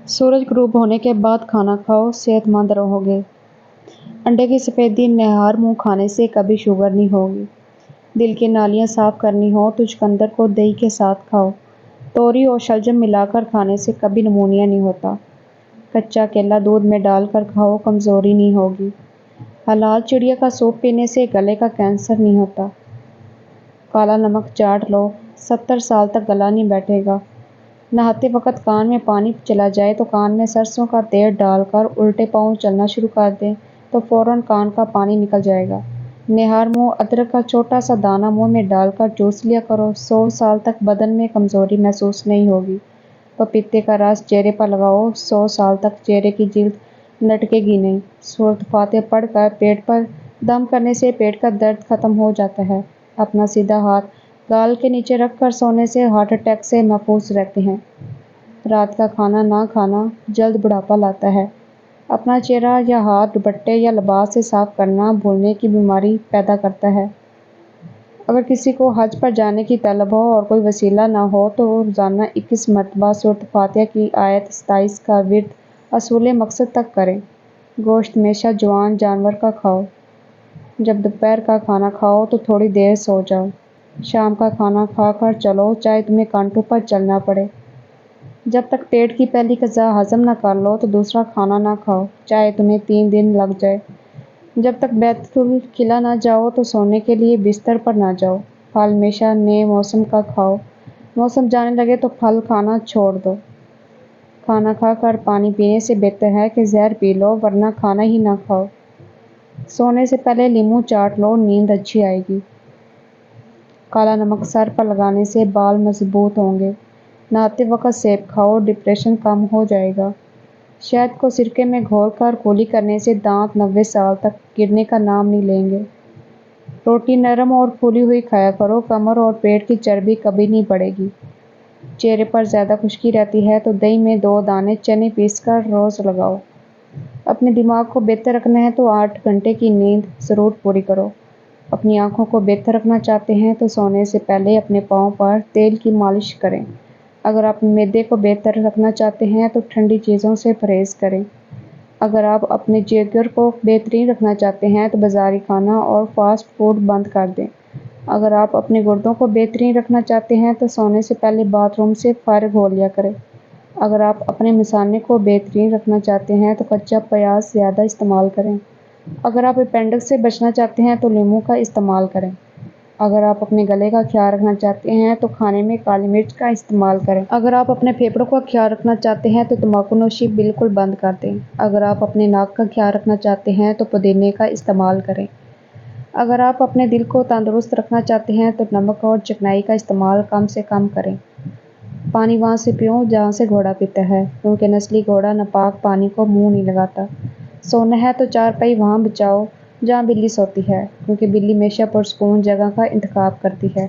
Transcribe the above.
सूरज غروب होने के बाद खाना खाओ, सेहतमंद रहोगे। अंडे की सफ़ेदी निहार मुंह खाने से कभी शुगर नहीं होगी। दिल की नालियाँ साफ करनी हो तो चुकंदर को दही के साथ खाओ। तोरी और शलजम मिलाकर खाने से कभी निमोनिया नहीं होता। कच्चा केला दूध में डालकर खाओ, कमज़ोरी नहीं होगी। हलाल चिड़िया का सूप पीने से गले का कैंसर नहीं होता। काला नमक चाट लो, 70 साल तक गला नहीं बैठेगा। नहाते वक्त कान में पानी चला जाए तो कान में सरसों का तेल डालकर उल्टे पाँव चलना शुरू कर दें तो फौरन कान का पानी निकल जाएगा। निहार मुंह अदरक का छोटा सा दाना मुंह में डालकर चूस लिया करो, 100 साल तक बदन में कमज़ोरी महसूस नहीं होगी। पपीते का रस चेहरे पर लगाओ, 100 साल तक चेहरे की जिल्द लटकेगी नहीं। सूरत फातिहा पढ़कर पेट पर दम करने से पेट का दर्द खत्म हो जाता है। अपना सीधा हाथ गाल के नीचे रखकर सोने से हार्ट अटैक से महफूज रहते हैं। रात का खाना ना खाना जल्द बुढ़ापा लाता है। अपना चेहरा या हाथ दुपट्टे या लिबास से साफ करना भूलने की बीमारी पैदा करता है। अगर किसी को हज पर जाने की तलब हो और कोई वसीला ना हो तो रोज़ाना 21 मरतबा सूरत फातिहा की आयत 27 का विर्द असूल मकसद तक करें। गोश्त हमेशा जवान जानवर का खाओ। जब दोपहर का खाना खाओ तो थोड़ी देर सो जाओ। शाम का खाना खाकर चलो, चाहे तुम्हें कांटों पर चलना पड़े। जब तक पेट की पहली ग़िज़ा हज़म न कर लो तो दूसरा खाना ना खाओ, चाहे तुम्हें 3 दिन लग जाए। जब तक बैतुल खिला ना जाओ तो सोने के लिए बिस्तर पर ना जाओ। फल हमेशा नए मौसम का खाओ। मौसम जाने लगे तो फल खाना छोड़ दो। खाना खाकर पानी पीने से बेहतर है कि जहर पी लो, वरना खाना ही ना खाओ। सोने से पहले नींबू चाट लो, नींद अच्छी आएगी। काला नमक सर पर लगाने से बाल मजबूत होंगे। नहाते वक्त सेब खाओ, डिप्रेशन कम हो जाएगा। शहद को सिरके में घोलकर कुली करने से दांत 90 साल तक गिरने का नाम नहीं लेंगे। रोटी नरम और फूली हुई खाया करो, कमर और पेट की चर्बी कभी नहीं बढ़ेगी। चेहरे पर ज़्यादा खुश्की रहती है तो दही में 2 दाने चने पीसकर रोज़ लगाओ। अपने दिमाग को बेहतर रखना है तो 8 घंटे की नींद ज़रूर पूरी करो। अपनी आँखों को बेहतर रखना चाहते हैं तो सोने से पहले अपने पाँव पर तेल की मालिश करें। अगर आप मैदे को बेहतर रखना चाहते हैं तो ठंडी चीज़ों से परहेज़ करें। अगर आप अपने जिगर को बेहतरीन रखना चाहते हैं तो बाज़ारी खाना और फास्ट फूड बंद कर दें। अगर आप अपने गुर्दों को बेहतरीन रखना चाहते हैं तो सोने से पहले बाथरूम से फ़ारिग हो लिया करें। अगर आप अपने मिसाने को बेहतरीन रखना चाहते हैं तो कच्चा प्याज ज़्यादा इस्तेमाल करें। अगर आप अपेंडिक्स से बचना चाहते हैं तो नींबू का इस्तेमाल करें। अगर आप अपने गले का ख्याल रखना चाहते हैं तो खाने में काली मिर्च का इस्तेमाल करें। अगर आप अपने फेफड़ों का ख्याल रखना चाहते हैं तो तंबाकू नोशी बिल्कुल बंद कर दें। अगर आप अपने नाक का ख्याल रखना चाहते हैं तो पुदीने का इस्तेमाल करें। अगर आप अपने दिल को तंदुरुस्त रखना चाहते हैं तो नमक और चिकनाई का इस्तेमाल कम से कम करें। पानी वहाँ से पियो जहाँ से घोड़ा पीता है, क्योंकि नस्ली घोड़ा नापाक पानी को मुँह नहीं लगाता। सोना है तो चारपाई वहाँ बिछाओ जहाँ बिल्ली सोती है, क्योंकि बिल्ली हमेशा पुरसुकून जगह का इंतखाब करती है।